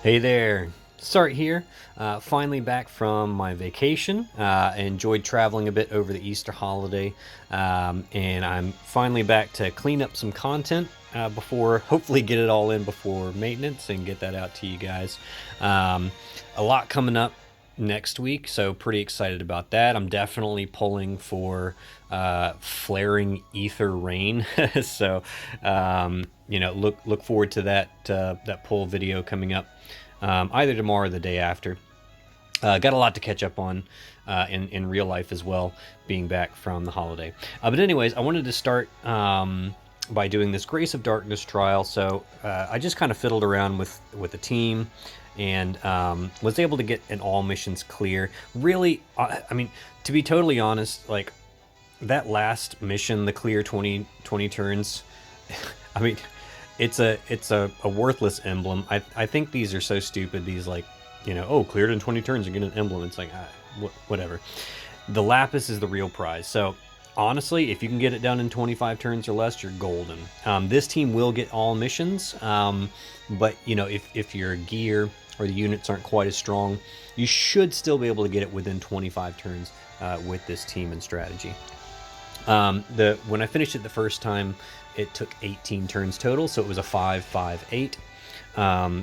Hey there, Start here. Finally back from my vacation. I enjoyed traveling a bit over the Easter holiday, and I'm finally back to clean up some content before, hopefully, get it all in before maintenance and get that out to you guys. A lot coming up next week, so pretty excited about that. I'm definitely pulling for flaring ether rain, so look forward to that pull video coming up either tomorrow or the day after. Got a lot to catch up on in real life as well, being back from the holiday. But anyways, I wanted to start by doing this Grace of Darkness trial. So I just kind of fiddled around with the team and was able to get an all missions clear. Really, I mean, to be totally honest, like that last mission, the clear 20 turns, I mean, it's a worthless emblem. I think these are so stupid. These, like, oh, cleared in 20 turns, you get an emblem. It's like, whatever. The Lapis is the real prize. So honestly, if you can get it done in 25 turns or less, you're golden. This team will get all missions, but if your gear or the units aren't quite as strong, you should still be able to get it within 25 turns with this team and strategy. When I finished it the first time, it took 18 turns total, so it was a 5-5-8.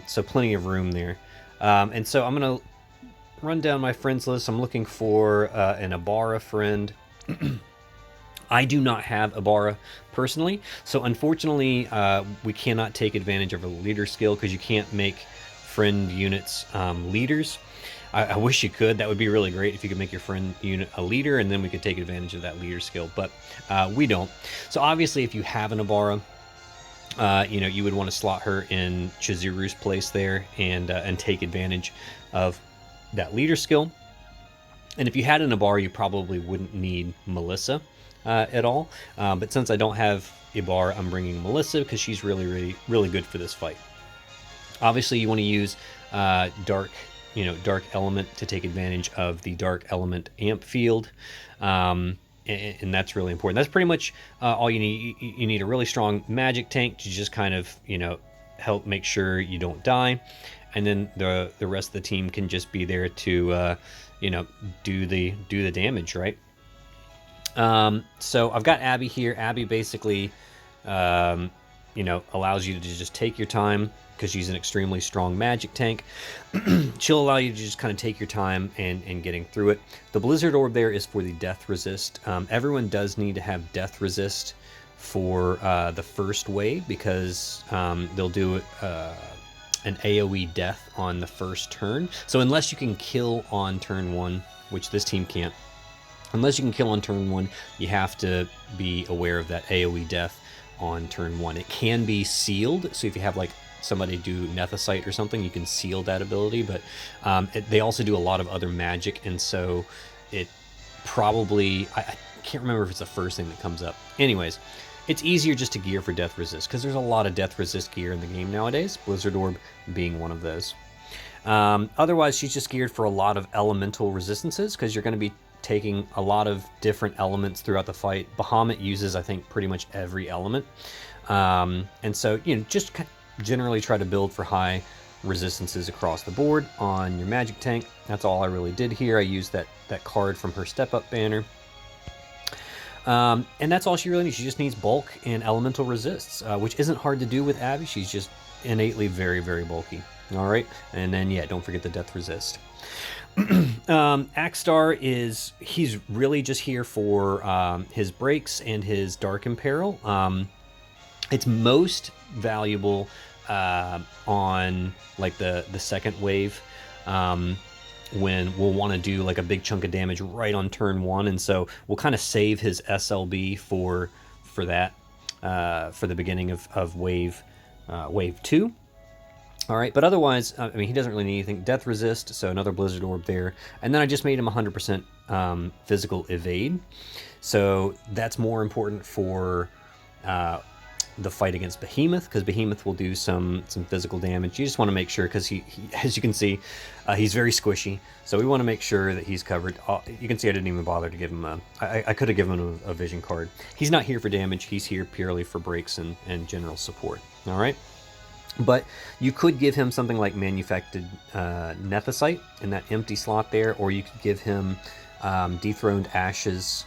So plenty of room there. And so I'm going to run down my friends list. I'm looking for an Ibara friend. I do not have Ibara personally, so unfortunately we cannot take advantage of a leader skill because you can't make friend units leaders. I wish you could. That would be really great if you could make your friend unit a leader, and then we could take advantage of that leader skill, but we don't. So obviously if you have an Ibara, you would want to slot her in Chizuru's place there and take advantage of that leader skill. And if you had an Ibara, you probably wouldn't need Melissa at all. But since I don't have Ibara, I'm bringing Melissa because she's really good for this fight. Obviously, you want to use dark element to take advantage of the dark element amp field. And that's really important. That's pretty much all you need. You need a really strong magic tank to just kind of, help make sure you don't die. And then the rest of the team can just be there to, do the damage, right? So I've got Abby here. Abby basically, allows you to just take your time because she's an extremely strong magic tank. She'll allow you to just kind of take your time and getting through it. The Blizzard Orb there is for the death resist. Everyone does need to have death resist for the first wave because they'll do an AoE death on the first turn. So unless you can kill on turn 1, which this team can't, unless you can kill on turn 1, you have to be aware of that AoE death on turn 1. It can be sealed, so if you have like somebody do Nethicite or something, you can seal that ability, but they also do a lot of other magic, and so it probably, I can't remember if it's the first thing that comes up. Anyways, it's easier just to gear for death resist because there's a lot of death resist gear in the game nowadays, Blizzard Orb being one of those. Otherwise, she's just geared for a lot of elemental resistances because you're going to be taking a lot of different elements throughout the fight. Bahamut uses, I think, pretty much every element. And so, just generally try to build for high resistances across the board on your magic tank. That's all I really did here. I used that card from her step up banner. And that's all she really needs. She just needs bulk and elemental resists, which isn't hard to do with Abby. She's just innately very bulky. All right. And then, yeah, don't forget the death resist. Axstar he's really just here for his breaks and his Dark Imperil. It's most valuable on like the second wave when we'll want to do like a big chunk of damage right on turn 1, and so we'll kind of save his SLB for that for the beginning of wave 2. All right, but otherwise, I mean, he doesn't really need anything. Death resist, so another Blizzard Orb there. And then I just made him 100% physical evade. So that's more important for the fight against Behemoth, because Behemoth will do some physical damage. You just want to make sure, because he as you can see, he's very squishy. So we want to make sure that he's covered. You can see I didn't even bother to give him I could have given him a vision card. He's not here for damage. He's here purely for breaks and general support. All right. But you could give him something like Manufactured Nethicite in that empty slot there, or you could give him Dethroned Ashes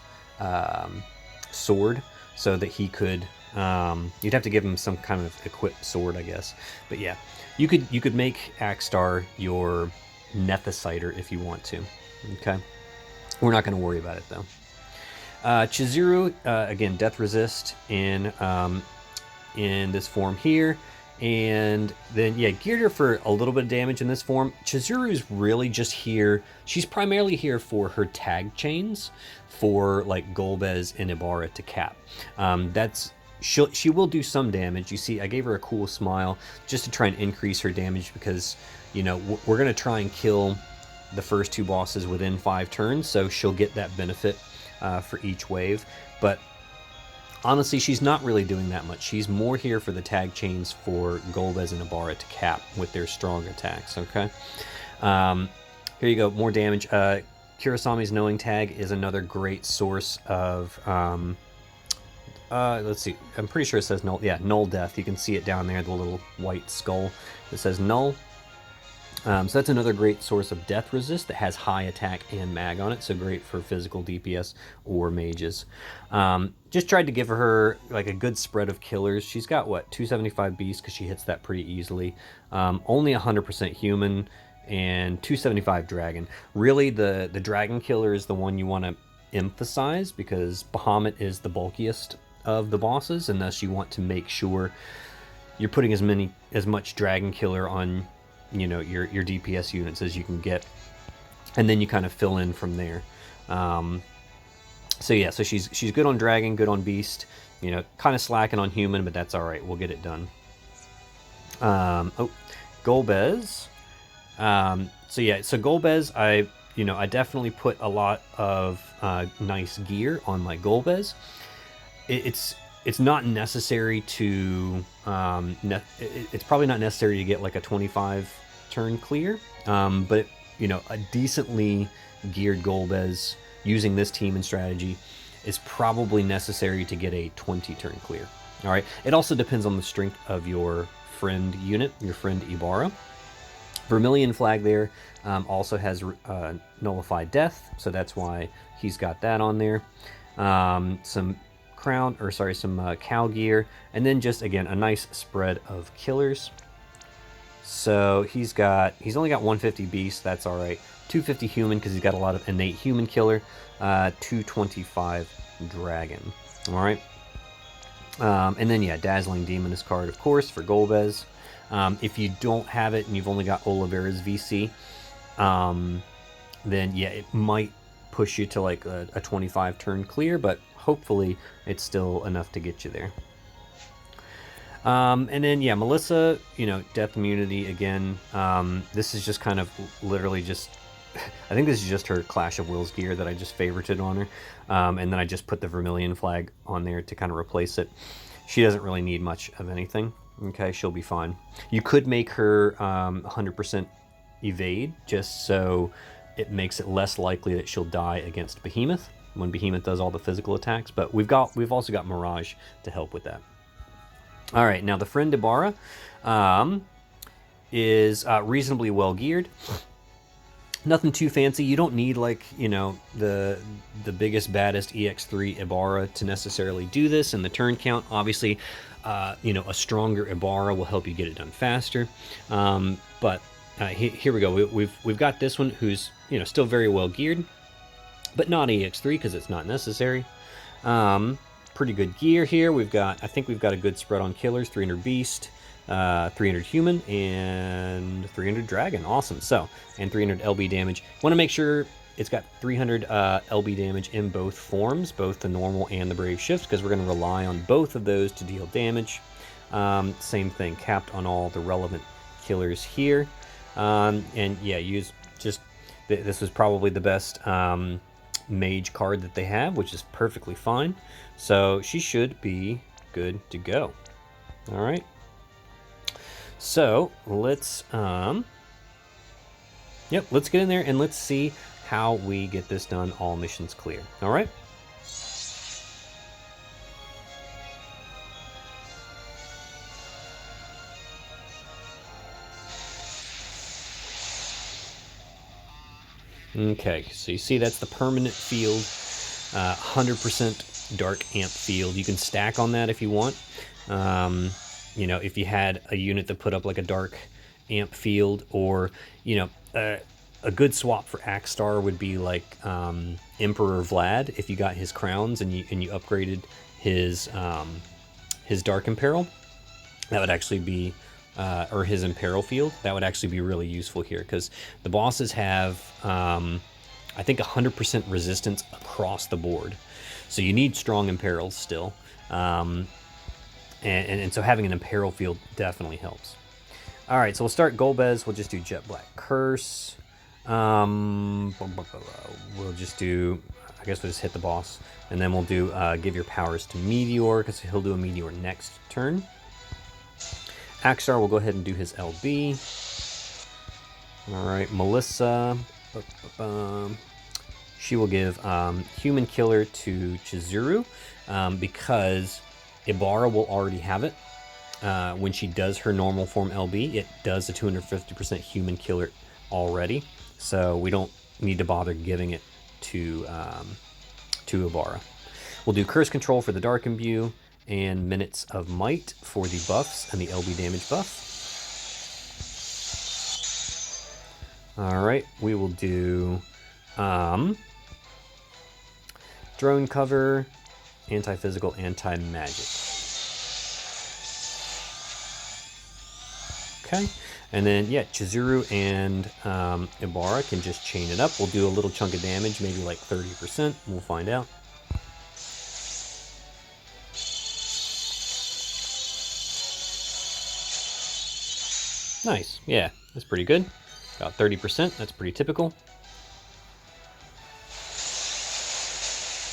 sword, so that he could. You'd have to give him some kind of equipped sword, I guess. But yeah, you could make Axstar your Nethiciter if you want to. Okay, we're not going to worry about it though. Chizuru, again, death resist in this form here. And then, yeah, geared her for a little bit of damage in this form. Chizuru's really just here. She's primarily here for her tag chains for like Golbez and Ibara to cap. She will do some damage. You see, I gave her a cool smile just to try and increase her damage because, you know, we're going to try and kill the first 2 bosses within 5 turns. So she'll get that benefit for each wave. But honestly, she's not really doing that much. She's more here for the tag chains for Golbez and Ibara to cap with their strong attacks, okay? Here you go, more damage. Kurosami's Knowing Tag is another great source of... let's see, I'm pretty sure it says null. Yeah, null death. You can see it down there, the little white skull that says null. So that's another great source of death resist that has high attack and mag on it, so great for physical DPS or mages. Just tried to give her like a good spread of killers. She's got, what, 275 beast because she hits that pretty easily. Only 100% human and 275 dragon. Really, the dragon killer is the one you want to emphasize because Bahamut is the bulkiest of the bosses, and thus you want to make sure you're putting as much dragon killer on, you know, your DPS units as you can get, and then you kind of fill in from there. So yeah, so she's good on dragon, good on beast, you know, kind of slacking on human, but that's all right. We'll get it done. Golbez. So yeah, so Golbez, I definitely put a lot of nice gear on my Golbez. It's not necessary to it's probably not necessary to get like a 25 turn clear, but you know, a decently geared Golbez using this team and strategy is probably necessary to get a 20 turn clear. All right, it also depends on the strength of your friend unit, your friend Ibara. Vermilion Flag there also has nullified death, so that's why he's got that on there. Some cow gear, and then just again a nice spread of killers. So he's only got 150 beast, that's all right. 250 human because he's got a lot of innate human killer. 225 dragon. All right. And then yeah, Dazzling Demoness card, of course, for Golbez. If you don't have it and you've only got Olivera's VC, then yeah, it might push you to like a 25 turn clear, but hopefully it's still enough to get you there. And then yeah, Melissa, you know, death immunity again. This is just kind of literally just, I think this is just her Clash of Wills gear that I just favorited on her. And then I just put the Vermilion Flag on there to kind of replace it. She doesn't really need much of anything. Okay, she'll be fine. You could make her 100% evade, just so it makes it less likely that she'll die against Behemoth when Behemoth does all the physical attacks. But we've also got Mirage to help with that. All right, now the friend Ibara is reasonably well geared. Nothing too fancy. You don't need, like, you know, the biggest, baddest EX3 Ibara to necessarily do this. And the turn count, obviously, you know, a stronger Ibara will help you get it done faster. But here we go. We've got this one who's, you know, still very well geared, but not EX3 because it's not necessary. Pretty good gear here. I think we've got a good spread on killers. 300 beast, 300 human, and 300 dragon. Awesome. So, and 300 LB damage. Want to make sure it's got 300 LB damage in both forms, both the normal and the brave shift, because we're going to rely on both of those to deal damage. Same thing, capped on all the relevant killers here. And yeah, this was probably the best mage card that they have, which is perfectly fine. So she should be good to go. All right. So let's let's get in there and let's see how we get this done. All missions clear. All right. Okay, so you see that's the permanent field, 100% dark amp field. You can stack on that if you want. You know, if you had a unit that put up like a dark amp field, or, you know, a good swap for Axstar would be like Emperor Vlad. If you got his crowns and you upgraded his Dark Imperil, that would actually be, or his Imperil field, that would actually be really useful here, because the bosses have, I think, 100% resistance across the board. So you need strong Imperils still. And so having an Imperil field definitely helps. All right, so we'll start Golbez. We'll just do Jet Black Curse. We'll just do, I guess we'll just hit the boss. And then we'll do Give Your Powers to Meteor, because he'll do a Meteor next turn. Axstar will go ahead and do his LB. All right, Melissa. She will give Human Killer to Chizuru, because Ibara will already have it. When she does her normal form LB, it does a 250% Human Killer already. So we don't need to bother giving it to Ibara. We'll do Curse Control for the Dark Imbue, and Minutes of Might for the buffs and the LB damage buff. Alright, we will do Drone Cover, Anti-Physical, Anti-Magic. Okay, and then, yeah, Chizuru and Ibara can just chain it up. We'll do a little chunk of damage, maybe like 30%. We'll find out. Nice, yeah, that's pretty good. About 30%, that's pretty typical.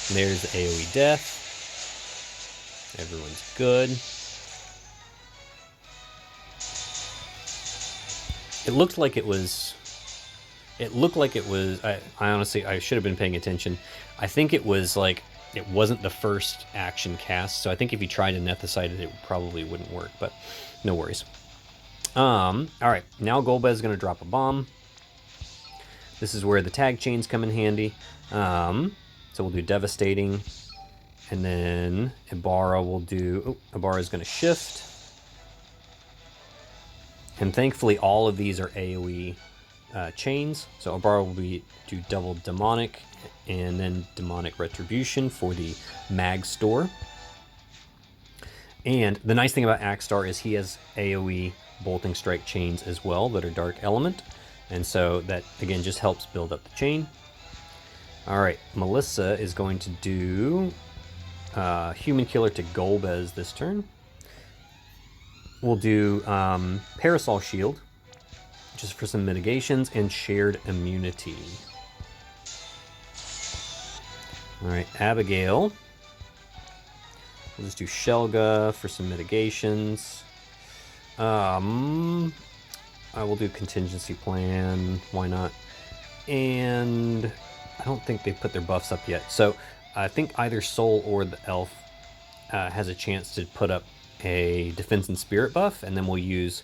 And there's the AoE death. Everyone's good. It looked like it was... I honestly, I should have been paying attention. I think it was like, it wasn't the first action cast, so I think if you tried to Nethicite it, it probably wouldn't work, but no worries. Alright, now Golbez is going to drop a bomb. This is where the tag chains come in handy. So we'll do Devastating. And then Ibara will do... Oh, Ibara is going to shift. And thankfully all of these are AoE chains. So Ibara will do double Demonic and then Demonic Retribution for the Mag Store. And the nice thing about Axstar is he has AoE Bolting Strike chains as well that are Dark Element, and so that again just helps build up the chain. Alright, Melissa is going to do Human Killer to Golbez this turn. We'll do Parasol Shield, just for some mitigations, and Shared Immunity. Alright, Abigail. We'll just do Shelga for some mitigations. I will do Contingency Plan, why not? And I don't think they put their buffs up yet. So I think either Soul or the Elf has a chance to put up a Defense and Spirit buff, and then we'll use,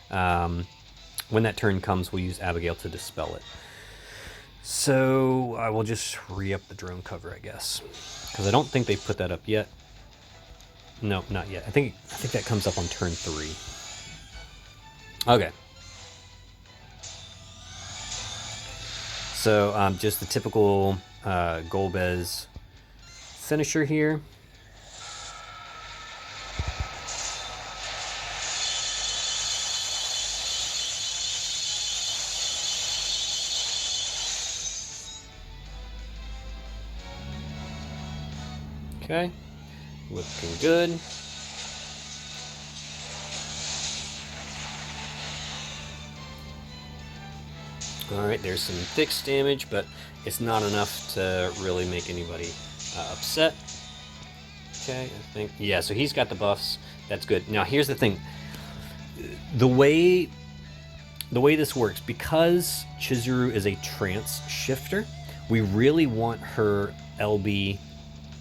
when that turn comes, we'll use Abigail to dispel it. So I will just re-up the drone cover, I guess, because I don't think they put that up yet. No, not yet. I think that comes up on turn 3. Okay. So just the typical Golbez finisher here. Okay, looking good. Alright, there's some fixed damage, but it's not enough to really make anybody upset. Okay, I think, yeah, so he's got the buffs. That's good. Now, here's the thing. The way this works, because Chizuru is a trance shifter, we really want her LB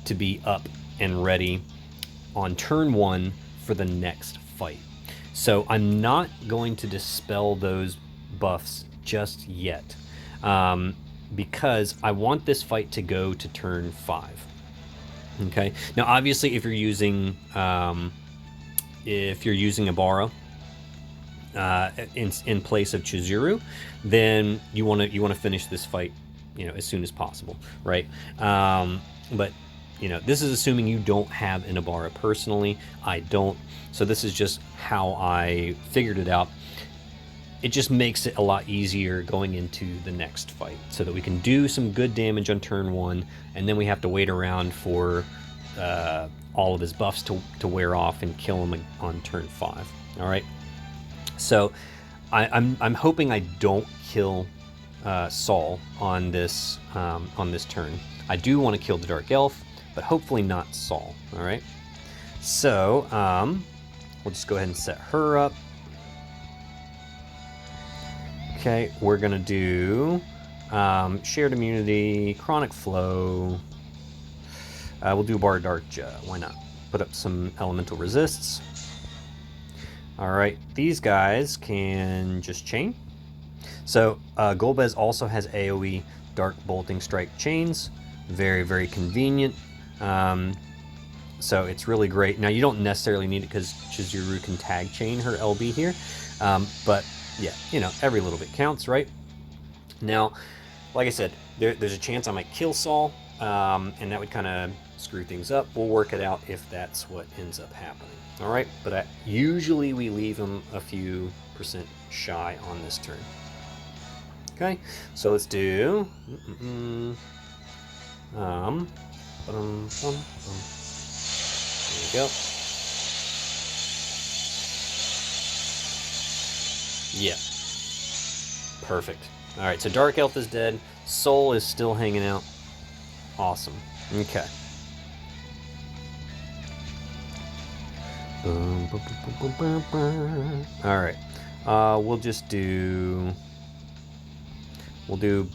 to be up and ready on turn 1 for the next fight. So I'm not going to dispel those buffs just yet, because I want this fight to go to turn 5. Okay. Now, obviously, if you're using Ibara in place of Chizuru, then you want to finish this fight, as soon as possible, right? But this is assuming you don't have an Ibara personally. I don't, so this is just how I figured it out. It just makes it a lot easier going into the next fight, so that we can do some good damage on turn 1, and then we have to wait around for all of his buffs to wear off and kill him on turn 5. All right. So I'm hoping I don't kill Saul on this turn. I do want to kill the Dark Elf, but hopefully not Saul. All right. So we'll just go ahead and set her up. Okay, we're gonna do shared immunity, chronic flow. We'll do Bar Darkja. Why not? Put up some elemental resists. All right, these guys can just chain. So Golbez also has AoE Dark Bolting Strike chains. Very, very convenient. So it's really great. Now, you don't necessarily need it because Chizuru can tag chain her LB here. But yeah, every little bit counts, right? Now, like I said, there's a chance I might kill Saul, and that would kind of screw things up. We'll work it out if that's what ends up happening. All right, but usually we leave him a few % shy on this turn. Okay, so let's do there you go. Yeah, perfect. All right, so Dark Elf is dead. Soul is still hanging out. Awesome. Okay. All right. We'll do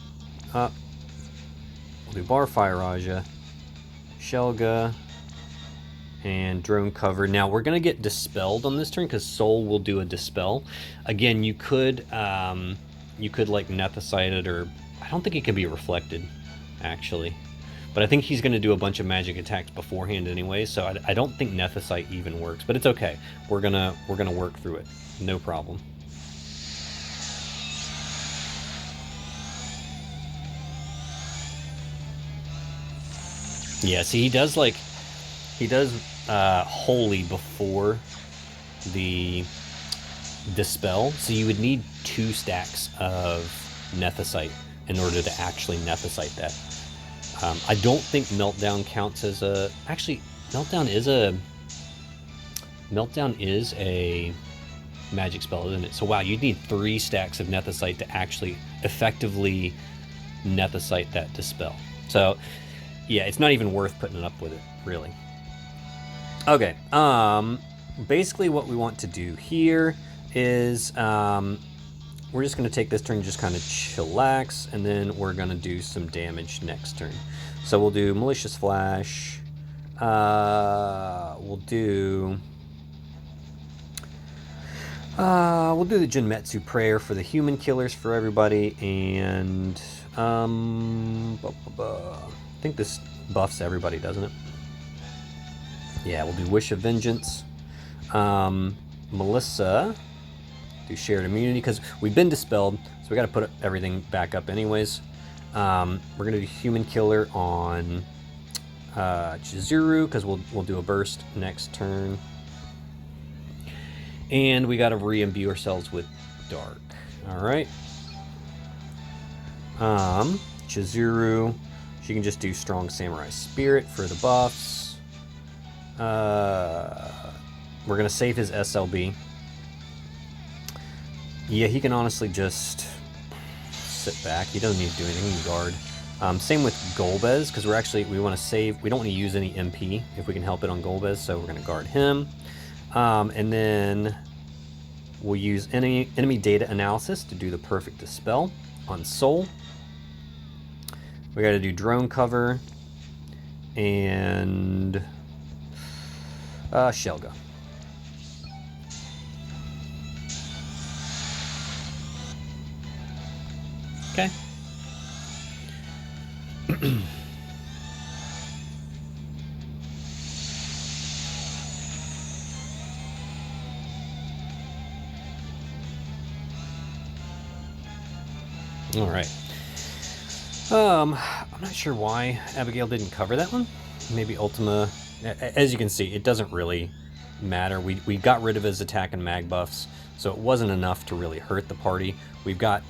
Bar Fire Raja, Shelga, and Drone Cover. Now we're gonna get dispelled on this turn because Soul will do a dispel. Again, you could like Nethicite it, or I don't think it can be reflected, actually. But I think he's going to do a bunch of magic attacks beforehand anyway, so I don't think Nethicite even works. But it's okay. We're gonna work through it. No problem. Yeah, see, he does Holy before the Dispel, so you would need 2 stacks of Nethicite in order to actually Nethicite that. I don't think Meltdown counts as a... Actually, Meltdown is a magic spell, isn't it? So wow, you'd need 3 stacks of Nethicite to actually effectively Nethicite that Dispel. So yeah, it's not even worth putting it up with it, really. Okay, basically what we want to do here is we're just going to take this turn and just kind of chillax, and then we're going to do some damage next turn. So we'll do Malicious Flash. We'll do the Jinmetsu Prayer for the human killers for everybody, and I think this buffs everybody, doesn't it? Yeah, we'll do Wish of Vengeance. Melissa, do Shared Immunity, because we've been dispelled, so we got to put everything back up anyways. We're going to do Human Killer on Chizuru, because we'll do a burst next turn. And we got to re-imbue ourselves with Dark. Alright. Chizuru, she can just do Strong Samurai Spirit for the buffs. We're going to save his SLB. Yeah, he can honestly just sit back. He doesn't need to do anything. He can guard. Same with Golbez, because we want to save. We don't want to use any MP if we can help it on Golbez, so we're going to guard him. And then we'll use enemy data analysis to do the perfect dispel on Soul. We got to do drone cover and Shelga. Okay. All right. I'm not sure why Abigail didn't cover that one. Maybe Ultima. As you can see, it doesn't really matter. We got rid of his attack and mag buffs, so it wasn't enough to really hurt the party. We've got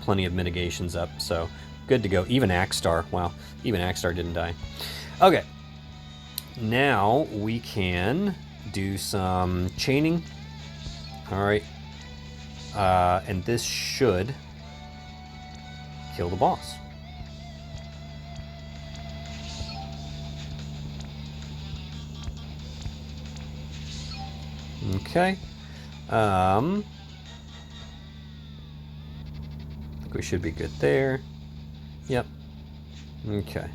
plenty of mitigations up, so good to go. Even Axstar, wow, even Axstar didn't die. Okay, now we can do some chaining. All right, and this should kill the boss. Okay. I think we should be good there. Yep. Okay.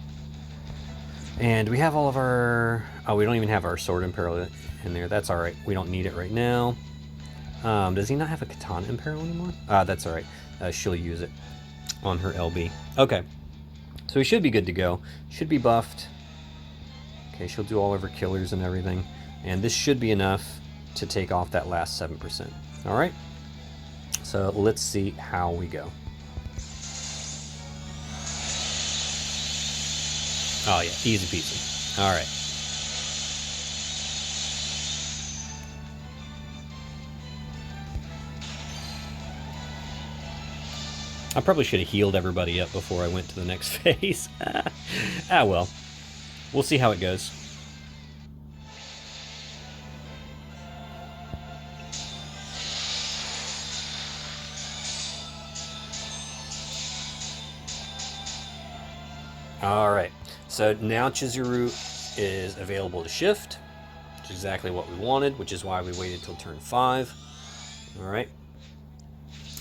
And we have all of our... Oh, we don't even have our Sword Imperil in there. That's alright. We don't need it right now. Does he not have a Katana Imperil anymore? That's alright. She'll use it on her LB. Okay. So we should be good to go. Should be buffed. Okay, she'll do all of her killers and everything. And this should be enough to take off that last 7%. All right, so let's see how we go. Oh yeah, easy peasy. All right. I probably should have healed everybody up before I went to the next phase. Well, we'll see how it goes. Alright, so now Chizuru is available to shift, which is exactly what we wanted, which is why we waited till turn 5. Alright.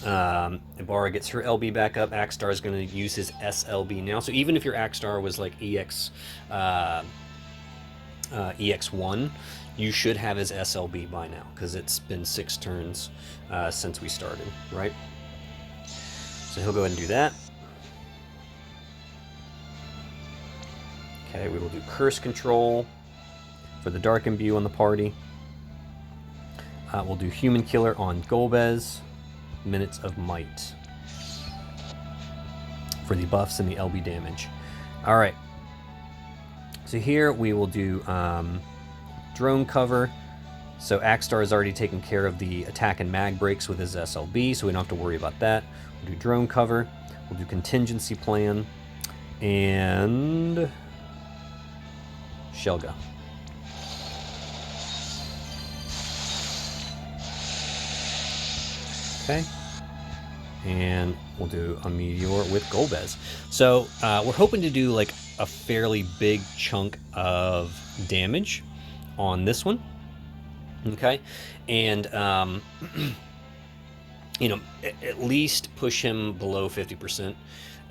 Ibara gets her LB back up. Axstar is going to use his SLB now. So even if your Axstar was like EX1, you should have his SLB by now, because it's been 6 turns since we started, right? So he'll go ahead and do that. Okay, we will do Curse Control for the Dark Imbue on the party. We'll do Human Killer on Golbez. Minutes of Might for the buffs and the LB damage. All right. So here we will do Drone Cover. So Axstar has already taken care of the attack and mag breaks with his SLB, so we don't have to worry about that. We'll do Drone Cover. We'll do Contingency Plan. And Shelga. Okay. And we'll do a Meteor with Golbez. So we're hoping to do like a fairly big chunk of damage on this one. Okay. And, you know, at least push him below 50%.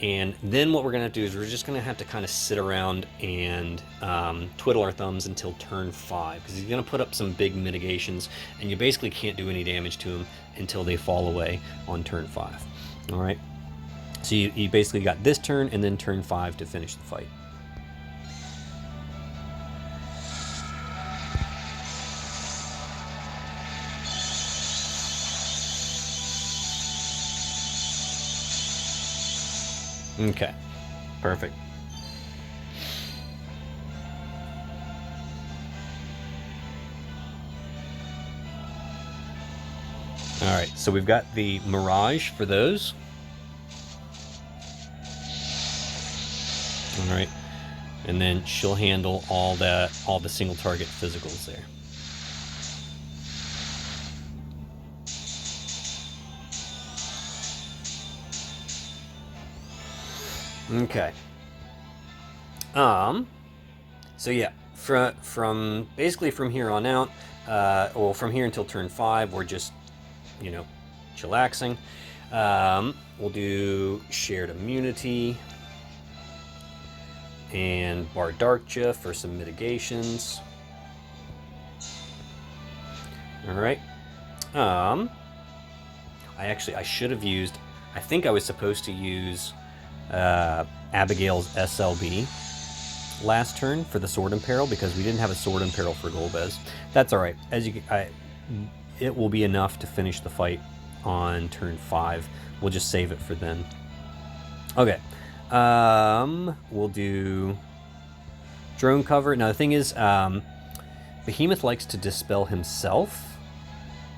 And then what we're going to do is we're just going to have to kind of sit around and twiddle our thumbs until turn 5, because he's going to put up some big mitigations, and you basically can't do any damage to him until they fall away on turn 5. All right, so you basically got this turn and then turn 5 to finish the fight. Okay, perfect. All right, so we've got the Mirage for those. All right, and then she'll handle all the single target physicals there. Okay. So yeah, from basically from here on out, well, from here until turn 5, we're just, you know, chillaxing. We'll do Shared Immunity and Bardarkja for some mitigations. All right. I should have used, I think I was supposed to use Abigail's SLB last turn for the Sword Imperil because we didn't have a Sword Imperil for Golbez. That's all right. As you, it will be enough to finish the fight on turn 5. We'll just save it for then. Okay. We'll do drone cover. Now the thing is, Behemoth likes to dispel himself,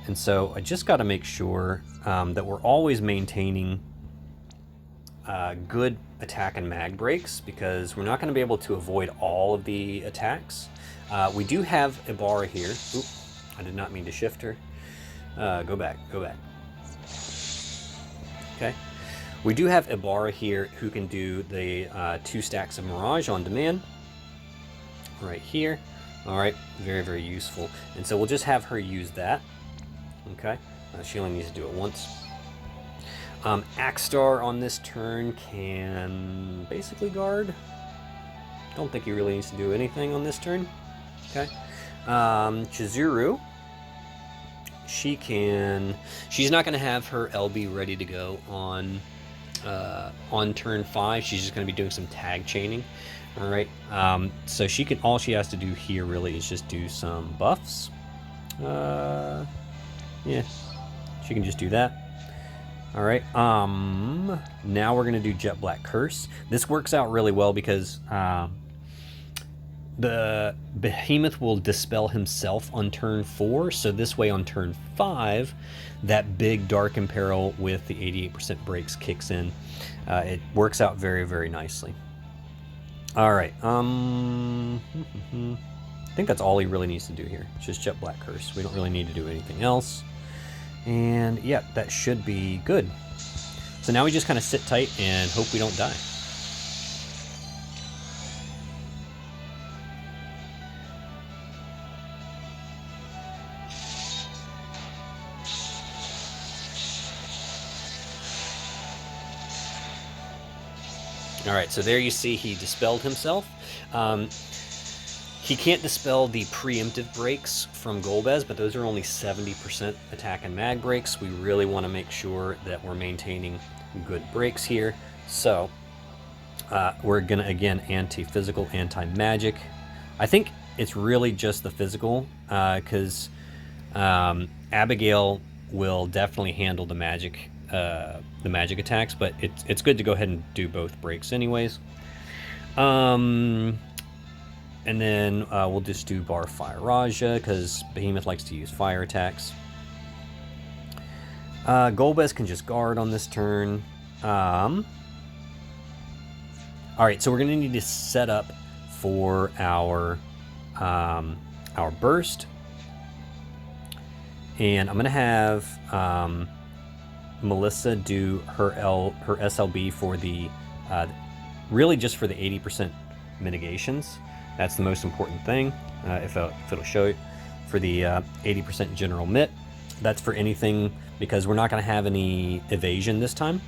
and so I just got to make sure that we're always maintaining good attack and mag breaks, because we're not going to be able to avoid all of the attacks. We do have Ibara here. Oop, I did not mean to shift her. Go back. Okay. We do have Ibara here who can do the 2 stacks of Mirage on demand. Right here. All right, very, very useful. And so we'll just have her use that. Okay, she only needs to do it once. Axstar on this turn can basically guard. Don't think he really needs to do anything on this turn. Okay. Chizuru, she's not going to have her LB ready to go on turn 5. She's just going to be doing some tag chaining. All right. So all she has to do here really is just do some buffs. Yeah, she can just do that. All right. Now we're gonna do Jet Black Curse. This works out really well because the Behemoth will dispel himself on turn 4. So this way on turn 5, that big Dark Imperil with the 88% breaks kicks in. It works out very, very nicely. All right. I think that's all he really needs to do here. It's just Jet Black Curse. We don't really need to do anything else. And yeah, that should be good. So now we just kind of sit tight and hope we don't die. All right, so there you see he dispelled himself. He can't dispel the preemptive breaks from Golbez, but those are only 70% attack and mag breaks. We really want to make sure that we're maintaining good breaks here. So we're going to, again, anti-physical, anti-magic. I think it's really just the physical, because Abigail will definitely handle the magic attacks, but it's good to go ahead and do both breaks anyways. And then we'll just do Bar Fire Raja, because Behemoth likes to use fire attacks. Golbez can just guard on this turn. Alright, so we're going to need to set up for our burst. And I'm going to have Melissa do her SLB for the, really just for the 80% mitigations. That's the most important thing, if it'll show you. For the 80% general mit, that's for anything, because we're not going to have any evasion this time.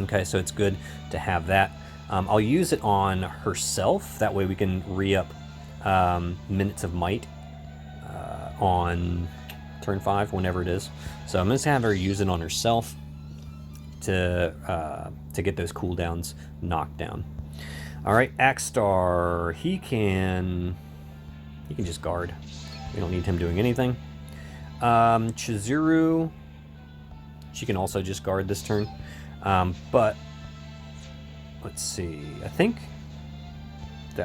Okay, so it's good to have that. I'll use it on herself, that way we can re-up minutes of might on turn 5, whenever it is. So I'm going to have her use it on herself to get those cooldowns knocked down. All right, Axstar, he can just guard. We don't need him doing anything. Chizuru, she can also just guard this turn. But let's see. I think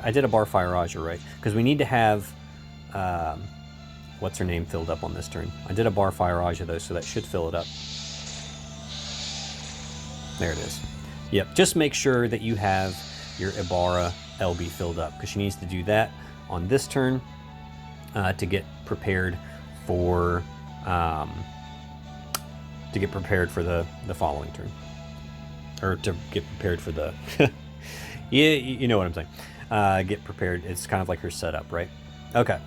I did a Bar Fire Raja, right? Because we need to have what's her name filled up on this turn. I did a Bar Fire Raja though, so that should fill it up. There it is. Yep. Just make sure that you have your Ibara LB filled up, because she needs to do that on this turn to get prepared for the following turn, or to get prepared for the yeah, you know what I'm saying. Get prepared. It's kind of like her setup, right? Okay.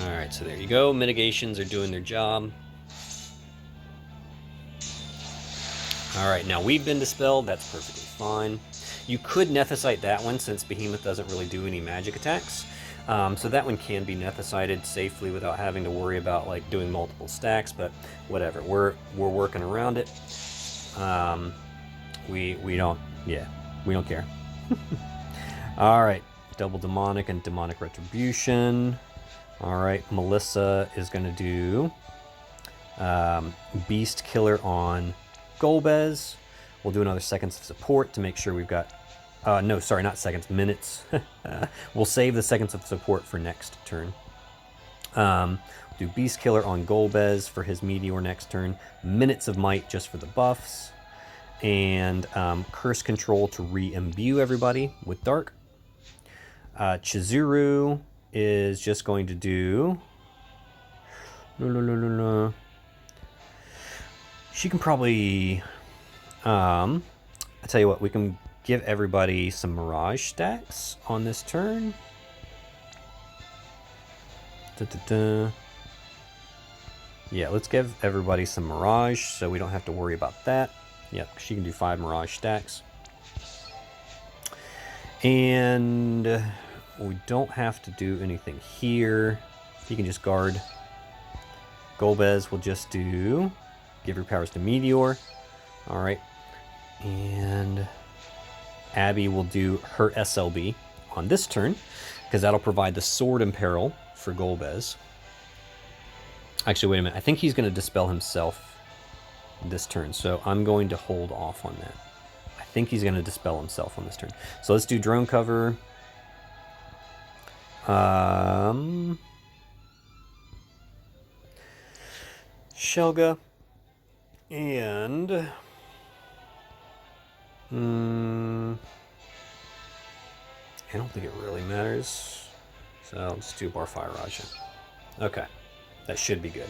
Alright, so there you go. Mitigations are doing their job. Alright, now we've been dispelled. That's perfectly fine. You could Nethicite that one since Behemoth doesn't really do any magic attacks. So that one can be Nethicited safely without having to worry about like doing multiple stacks, but whatever. We're working around it. We don't care. Alright, double demonic and demonic retribution. Alright, Melissa is going to do Beast Killer on Golbez. We'll do another seconds of support to make sure we've got... no, sorry, not seconds, minutes. We'll save the seconds of support for next turn. Do Beast Killer on Golbez for his Meteor next turn. Minutes of Might just for the buffs. And Curse Control to re-imbue everybody with Dark. Chizuru is just going to do... She can probably... I tell you what, we can give everybody some Mirage stacks on this turn. Yeah, let's give everybody some Mirage so we don't have to worry about that. Yep, she can do 5 Mirage stacks. And we don't have to do anything here. He can just guard. Golbez will just do... Give her powers to Meteor. Alright. And Abby will do her SLB on this turn, because that'll provide the Sword Imperil for Golbez. Actually, wait a minute. I think he's going to dispel himself this turn, so I'm going to hold off on that. I think he's going to dispel himself on this turn. So let's do Drone Cover. Shelga. And... I don't think it really matters. So let's do Barfire Raja. Okay. That should be good.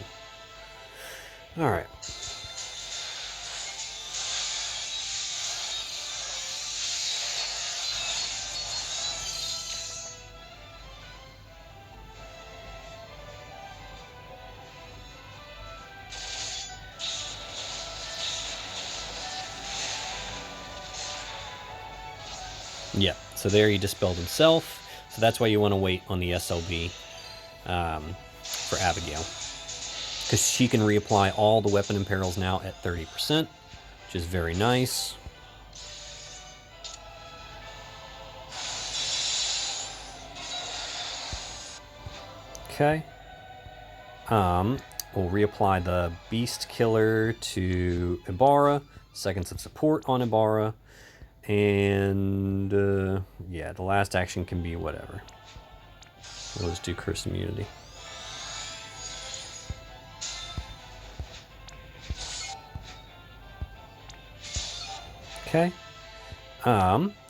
Alright. Yeah, so there he dispelled himself. So that's why you want to wait on the SLB for Abigail. Because she can reapply all the weapon imperils now at 30%, which is very nice. Okay. We'll reapply the Beast Killer to Ibara. Seconds of support on Ibara. And, yeah, the last action can be whatever. We'll just do Curse Immunity. Okay.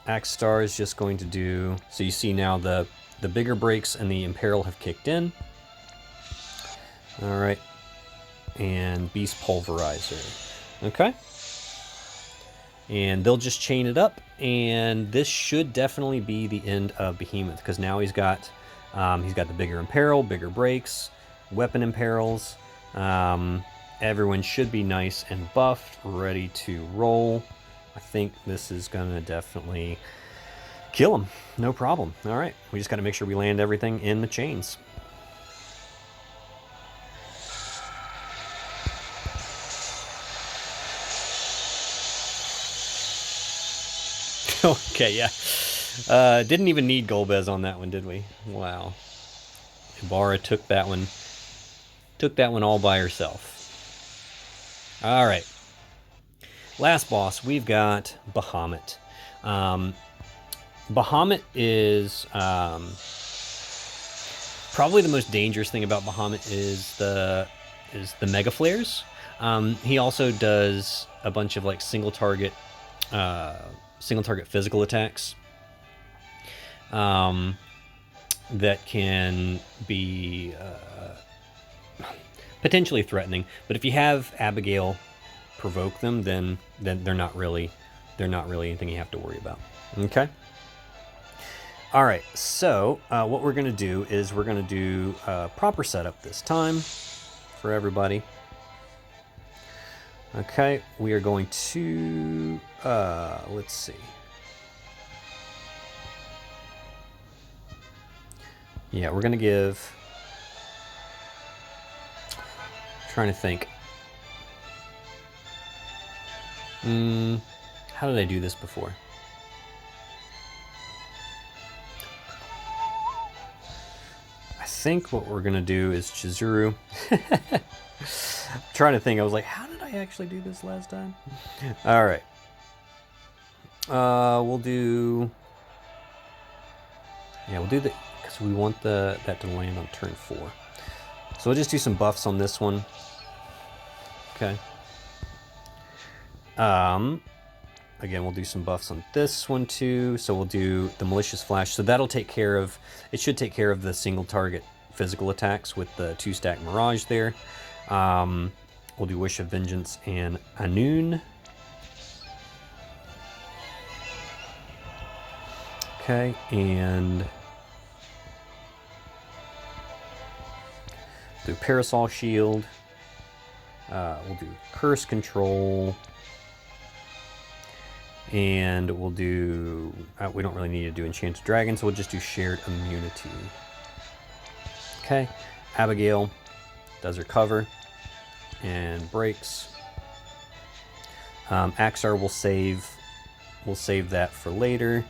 Axe Star is just going to do... So you see now the bigger breaks and the Imperil have kicked in. Alright. And Beast Pulverizer. Okay. And they'll just chain it up, and this should definitely be the end of Behemoth, because now he's got the bigger Imperil, bigger breaks, weapon Imperils. Everyone should be nice and buffed, ready to roll. I think this is gonna definitely kill him, no problem. All right, we just got to make sure we land everything in the chains. Okay, yeah. Didn't even need Golbez on that one, did we? Wow. Ibara took that one all by herself. All right. Last boss, we've got Bahamut. Bahamut is probably the most dangerous thing about Bahamut is the Mega Flares. He also does a bunch of like single target physical attacks that can be potentially threatening. But if you have Abigail provoke them, then they're not really anything you have to worry about. Okay. All right, so what we're going to do is we're going to do a proper setup this time for everybody. Okay, we are going to, let's see. Yeah, we're going to give, trying to think. How did I do this before? I think what we're going to do is Chizuru. I'm trying to think. I was like, how did I actually do this last time? All right. We'll do... Yeah, we'll do the... Because we want that to land on turn 4. So we'll just do some buffs on this one. Okay. Again, we'll do some buffs on this one too. So we'll do the Malicious Flash. So that'll take care of... It should take care of the single target physical attacks with the 2-stack Mirage there. We'll do Wish of Vengeance and Anun. Okay, and do Parasol Shield. We'll do Curse Control. And we'll do... we don't really need to do Enchanted Dragon, so we'll just do Shared Immunity. Okay, Abigail does her cover and breaks. Axar will save. We'll save that for later.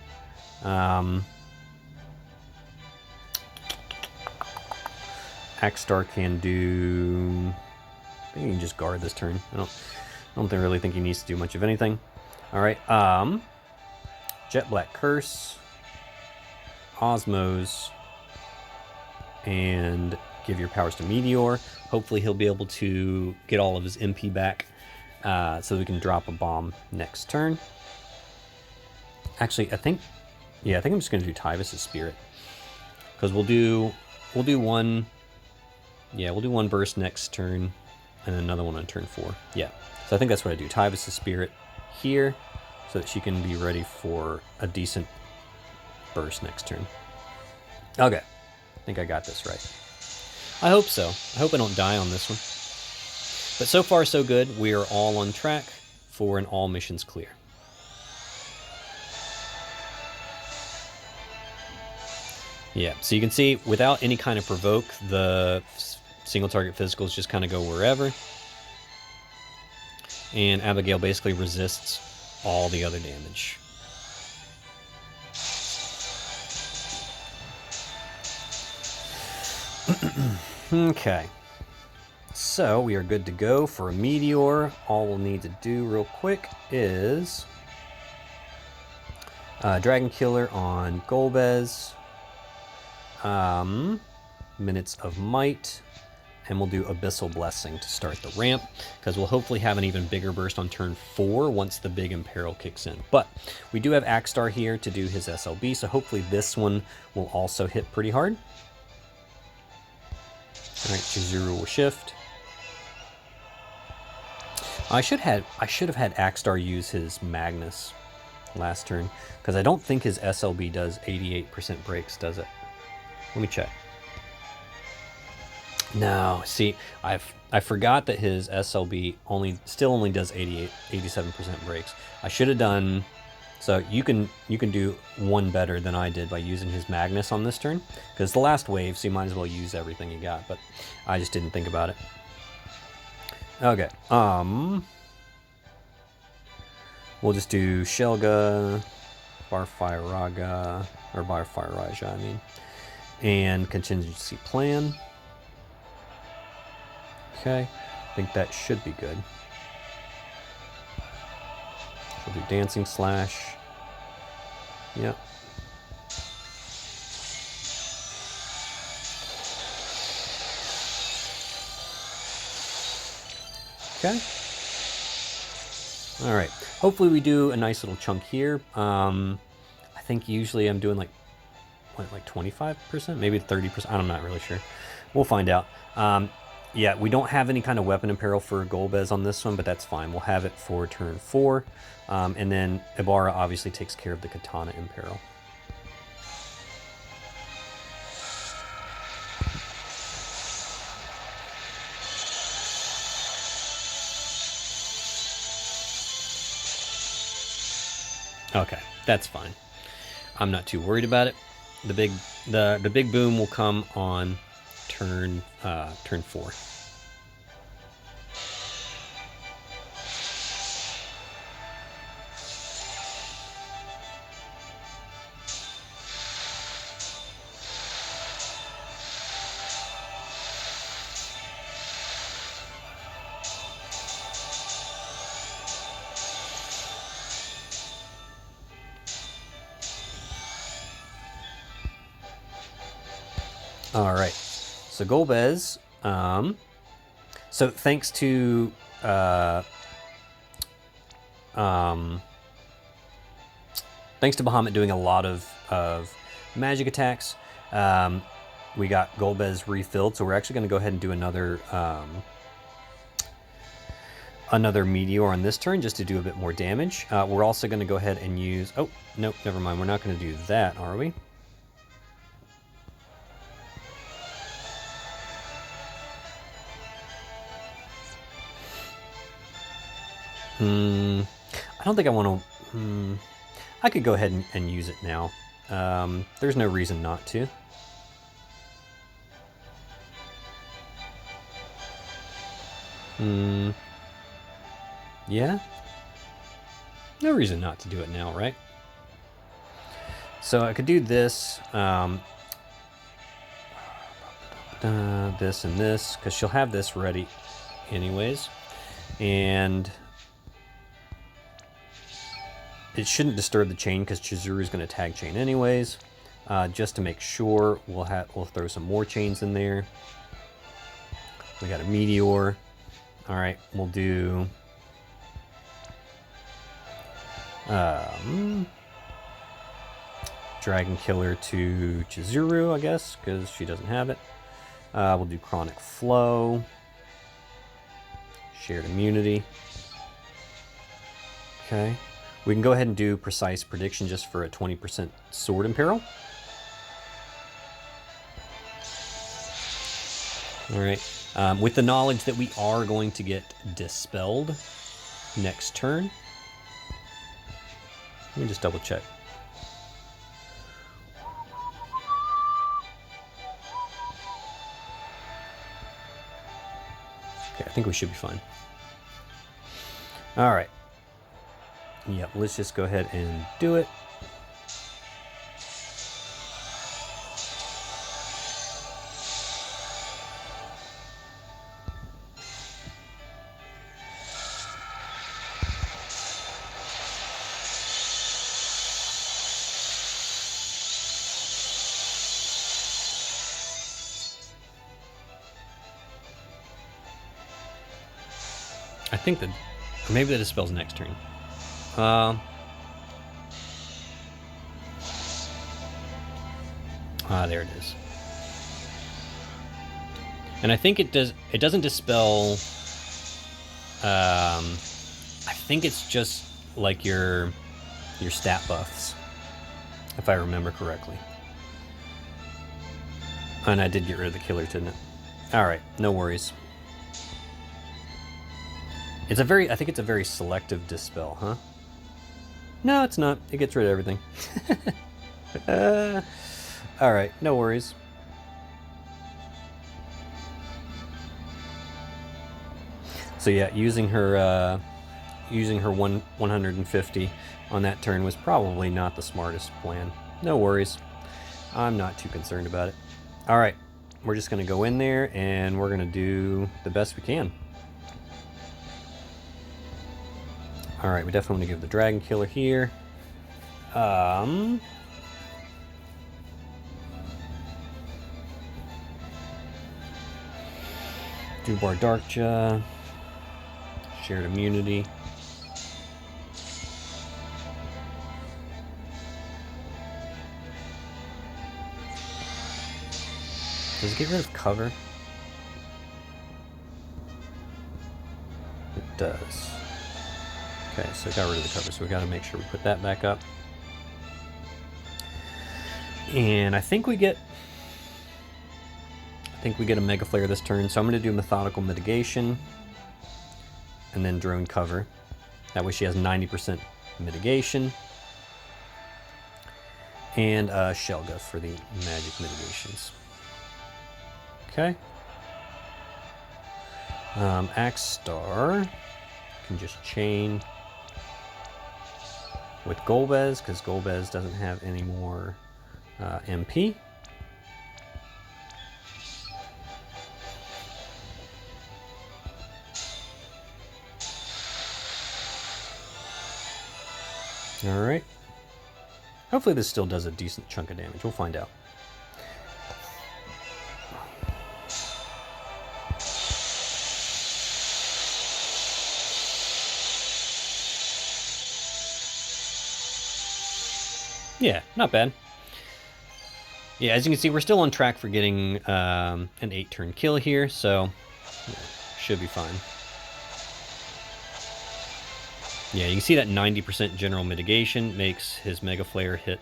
Axstar can do... I think he can just guard this turn. I don't really think he needs to do much of anything. All right. Jet Black Curse, Osmose, and give your powers to Meteor. Hopefully he'll be able to get all of his MP back, so we can drop a bomb next turn. Actually, I think I'm just gonna do Tyvus' Spirit, because we'll do one. Yeah, we'll do one burst next turn, and another one on turn 4. Yeah, so I think that's what I do. Tyvus' Spirit here, so that she can be ready for a decent burst next turn. Okay, I think I got this right. I hope so. I hope I don't die on this one. But so far so good. We are all on track for an all missions clear. Yeah, so you can see without any kind of provoke, the single target physicals just kind of go wherever. And Abigail basically resists all the other damage. Okay. So we are good to go for a Meteor. All we'll need to do real quick is Dragon Killer on Golbez. Minutes of Might. And we'll do Abyssal Blessing to start the ramp, because we'll hopefully have an even bigger burst on turn 4 once the big Imperil kicks in. But we do have Axstar here to do his SLB, so hopefully this one will also hit pretty hard. Alright, Chizuru will shift. I should have had Axstar use his Magnus last turn, because I don't think his SLB does 88% breaks, does it? Let me check. No, see, I forgot that his SLB still only does 87% breaks. I should have done, so you can do one better than I did by using his Magnus on this turn, because the last wave, so you might as well use everything you got, but I just didn't think about it. Okay, we'll just do Shelga, Barfire Raja, or Barfire Raja, I mean, and Contingency Plan. Okay, I think that should be good. We'll do Dancing Slash. Yep. Okay. All right. Hopefully we do a nice little chunk here. I think usually I'm doing like 25%, maybe 30%. I'm not really sure. We'll find out. Yeah, we don't have any kind of weapon imperil for Golbez on this one, but that's fine. We'll have it for turn 4. And then Ibara obviously takes care of the Katana imperil. Okay, that's fine. I'm not too worried about it. The big boom will come on turn 4. All right, so Golbez. So thanks to Bahamut doing a lot of magic attacks, we got Golbez refilled. So we're actually going to go ahead and do another meteor on this turn just to do a bit more damage. We're also going to go ahead and use. Oh no, never mind. We're not going to do that, are we? I don't think I want to. I could go ahead and use it now. There's no reason not to. Yeah. No reason not to do it now, right? So I could do this, this and this, because she'll have this ready anyways. And it shouldn't disturb the chain because Chizuru's going to tag chain anyways. Just to make sure, we'll throw some more chains in there. We got a meteor. All right, we'll do Dragon Killer to Chizuru, I guess, because she doesn't have it. We'll do Chronic Flow. Shared Immunity. Okay. We can go ahead and do Precise Prediction just for a 20% Sword Imperil. All right. With the knowledge that we are going to get Dispelled next turn. Let me just double check. Okay, I think we should be fine. All right. Yep, let's just go ahead and do it. I think that maybe that dispels next turn. There it is. And I think it does. It doesn't dispel. I think it's just like your stat buffs, if I remember correctly. And I did get rid of the killer, didn't it? All right, no worries. It's a very. I think it's a very selective dispel, huh? No, it's not. It gets rid of everything. All right, no worries. So yeah, using her 150 on that turn was probably not the smartest plan. No worries. I'm not too concerned about it. All right, we're just gonna go in there and we're gonna do the best we can. All right, we definitely want to give the Dragon Killer here. Dubar Darkja. Shared Immunity. Does it get rid of cover? It does. Okay, so it got rid of the cover, so we got to make sure we put that back up. And I think we get a Mega Flare this turn, so I'm going to do Methodical Mitigation and then Drone Cover. That way she has 90% mitigation. And Shelga for the magic mitigations. Okay. Axe Star can just chain with Golbez, because Golbez doesn't have any more MP. Alright. Hopefully this still does a decent chunk of damage. We'll find out. Yeah, not bad. Yeah, as you can see, we're still on track for getting an 8-turn kill here, so yeah, should be fine. Yeah, you can see that 90% general mitigation makes his Mega Flare hit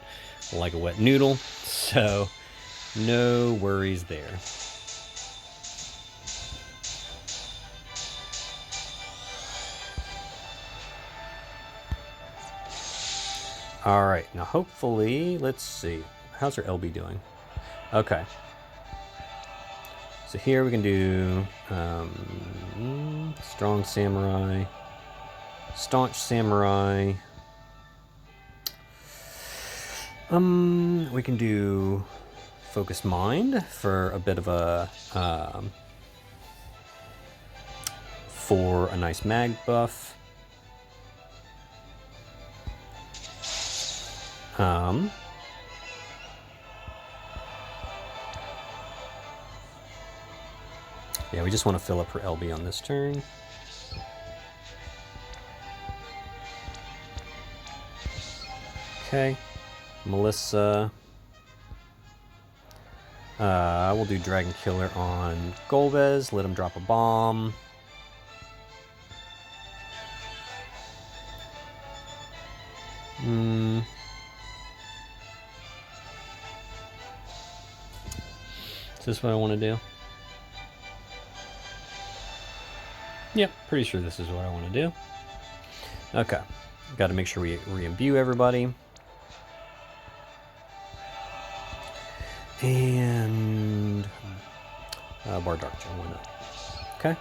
like a wet noodle, so no worries there. Alright, now hopefully, let's see. How's our LB doing? Okay. So here we can do Strong Samurai, Staunch Samurai. We can do Focused Mind for a bit of a for a nice mag buff. Yeah, we just want to fill up her LB on this turn. Okay, Melissa. We'll do Dragon Killer on Golbez, let him drop a bomb. Is this what I want to do? Yep, pretty sure this is what I want to do. Okay, got to make sure we re-imbue everybody. And Bar Dark Gem, why not? Okay.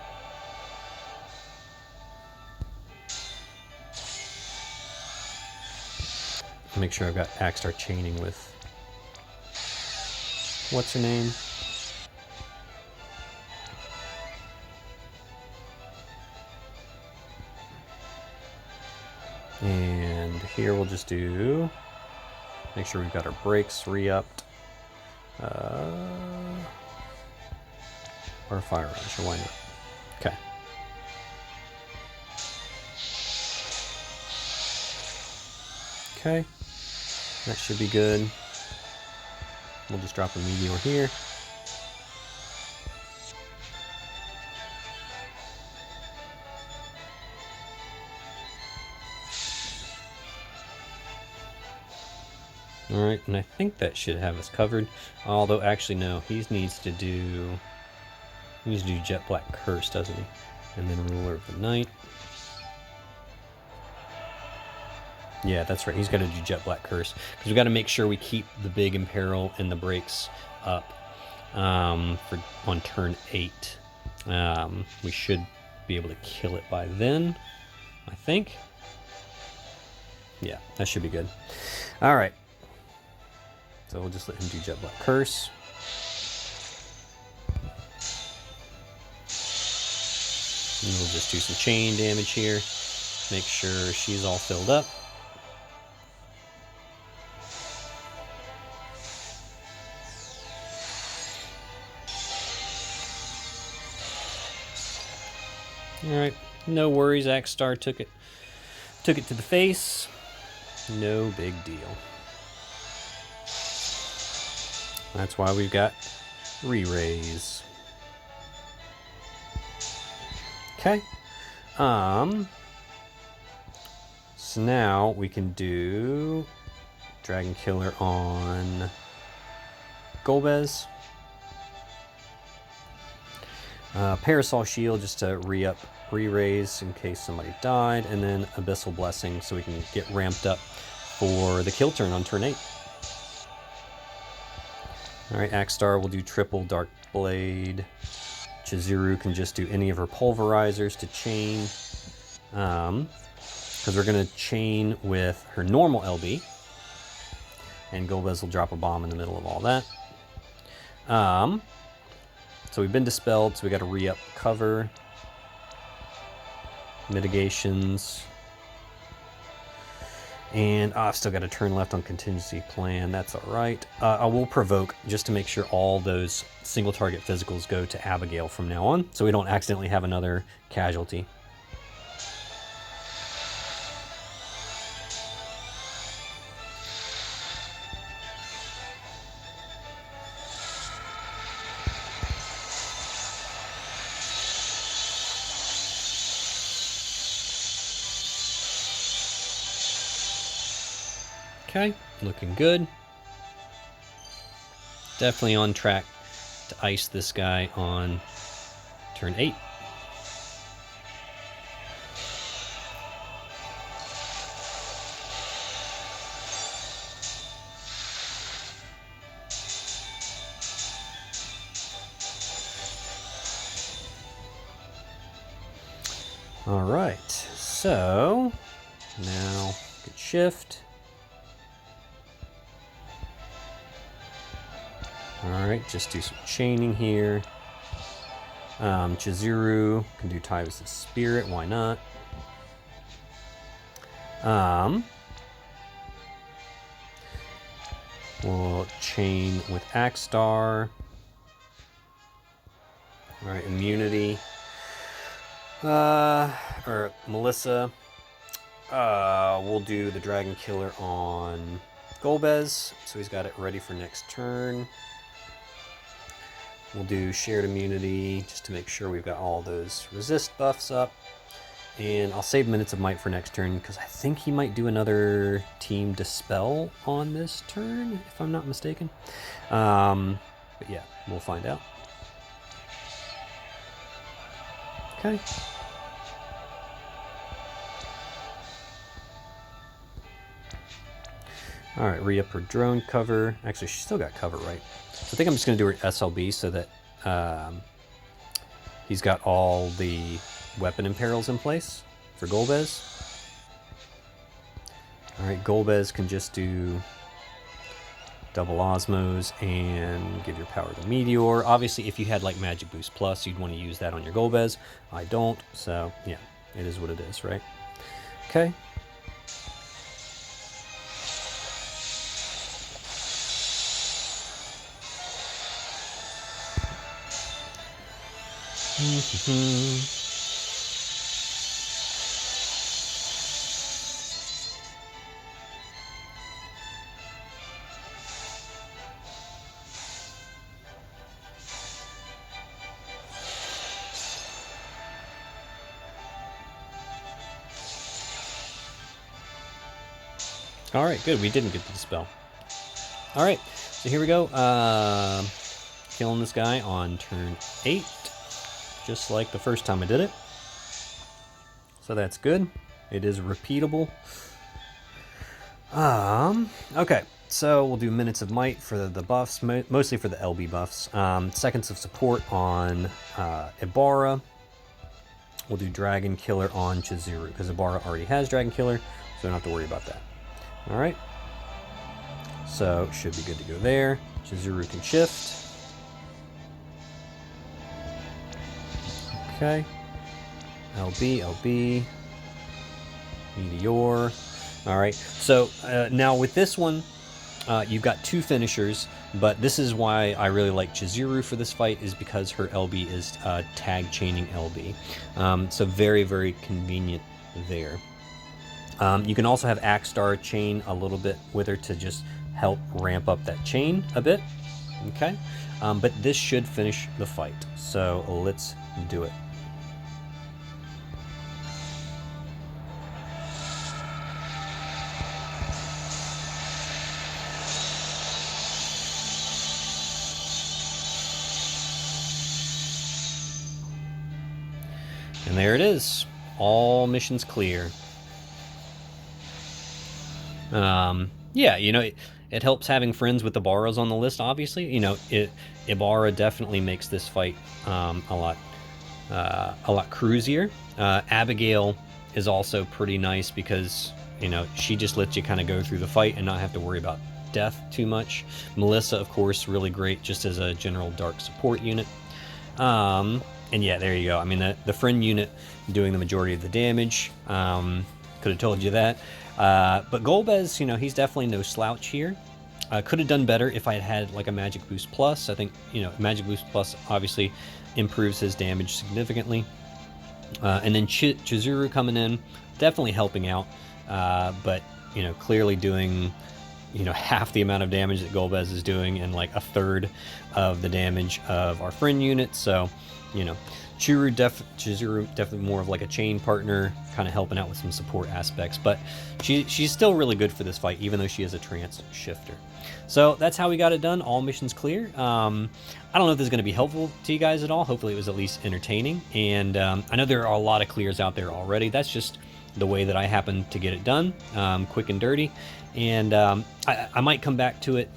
Make sure I've got Axe Star chaining with what's her name? And here we'll just do, make sure we've got our brakes re-upped. Or Fire Rush, or why not? Okay. Okay, that should be good. We'll just drop a Meteor here. Alright, and I think that should have us covered. Although, actually, no, he needs to do Jet Black Curse, doesn't he? And then Ruler of the Night. Yeah, that's right. He's got to do Jet Black Curse. Because we've got to make sure we keep the big Imperil and the brakes up on turn 8. We should be able to kill it by then, I think. Yeah, that should be good. Alright. So we'll just let him do Jet Black Curse. And we'll just do some chain damage here. Make sure she's all filled up. Alright, no worries, Axe Star took it to the face. No big deal. That's why we've got re-raise. Okay. So now we can do Dragon Killer on Golbez. Parasol Shield just to re-raise in case somebody died, and then Abyssal Blessing so we can get ramped up for the kill turn on turn 8. All right, Axstar will do triple Dark Blade. Chizuru can just do any of her pulverizers to chain. Because we're going to chain with her normal LB. And Golbez will drop a bomb in the middle of all that. So we've been dispelled, so we got to re-up cover. Mitigations. And I've still got a turn left on contingency plan. That's all right. I will provoke just to make sure all those single target physicals go to Abigail from now on, so we don't accidentally have another casualty. Okay, looking good. Definitely on track to ice this guy on turn 8. All right, so now good shift. Alright, just do some chaining here. Chizuru can do Tyvus' Spirit, why not? We'll chain with Axstar. Alright, immunity. Or Melissa. We'll do the Dragon Killer on Golbez, so he's got it ready for next turn. We'll do shared immunity just to make sure we've got all those resist buffs up. And I'll save minutes of might for next turn because I think he might do another team dispel on this turn, if I'm not mistaken. But yeah, we'll find out. Okay. All right, re-up her drone cover. Actually, she's still got cover, right? So I think I'm just going to do her SLB so that he's got all the weapon imperils in place for Golbez. All right, Golbez can just do double Osmos and give your power to Meteor. Obviously, if you had like Magic Boost Plus, you'd want to use that on your Golbez. I don't, so yeah, it is what it is, right? Okay. All right, good. We didn't get the dispel. All right, so here we go. Killing this guy on turn 8, just like the first time I did it. So that's good. It is repeatable. Okay, so we'll do Minutes of Might for the buffs, mostly for the LB buffs. Seconds of Support on Ibara. We'll do Dragon Killer on Chizuru, because Ibara already has Dragon Killer, so we don't have to worry about that. All right, so should be good to go there. Chizuru can shift. Okay, LB, Meteor. All right, so now with this one, you've got 2 finishers, but this is why I really like Chizuru for this fight, is because her LB is tag chaining LB. So very, very convenient there. You can also have Axstar chain a little bit with her to just help ramp up that chain a bit. Okay, but this should finish the fight, so let's do it. And there it is. All missions clear. Yeah, you know, It helps having friends with Ibaras on the list, obviously. You know, Ibara definitely makes this fight a lot cruisier. Abigail is also pretty nice because, you know, she just lets you kind of go through the fight and not have to worry about death too much. Melissa, of course, really great just as a general dark support unit. And yeah, there you go. I mean, the friend unit doing the majority of the damage. Could have told you that. But Golbez, you know, he's definitely no slouch here. Could have done better if I had had like a Magic Boost Plus. I think, you know, Magic Boost Plus obviously improves his damage significantly. And then Chizuru coming in, definitely helping out. But, you know, clearly doing, you know, half the amount of damage that Golbez is doing and like a third of the damage of our friend unit. So, you know, Chizuru definitely more of like a chain partner, kind of helping out with some support aspects. But she's still really good for this fight, even though she is a trance shifter. So that's how we got it done. All missions clear. I don't know if this is going to be helpful to you guys at all. Hopefully it was at least entertaining. And I know there are a lot of clears out there already. That's just the way that I happen to get it done, quick and dirty. And I might come back to it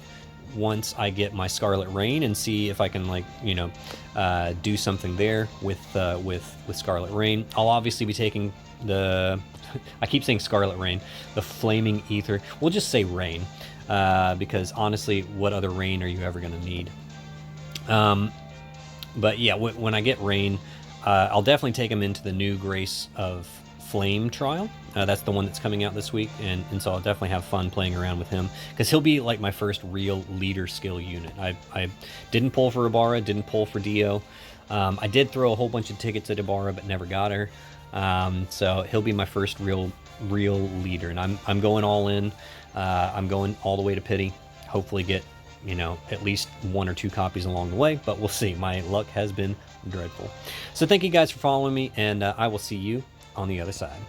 once I get my Scarlet Rain and see if I can, like, you know, do something there with Scarlet Rain. I'll obviously be taking the I keep saying Scarlet Rain, the Flaming Ether. We'll just say Rain, because honestly, what other Rain are you ever going to need? But yeah, when I get Rain, I'll definitely take him into the new Grace of Flame trial. That's the one that's coming out this week, and so I'll definitely have fun playing around with him, because he'll be like my first real leader skill unit. I didn't pull for Ibara, didn't pull for Dio. I did throw a whole bunch of tickets at Ibara, but never got her. So he'll be my first real leader, and I'm going all in. I'm going all the way to pity. Hopefully get, you know, at least 1 or 2 copies along the way, but we'll see. My luck has been dreadful. So thank you guys for following me, and I will see you on the other side.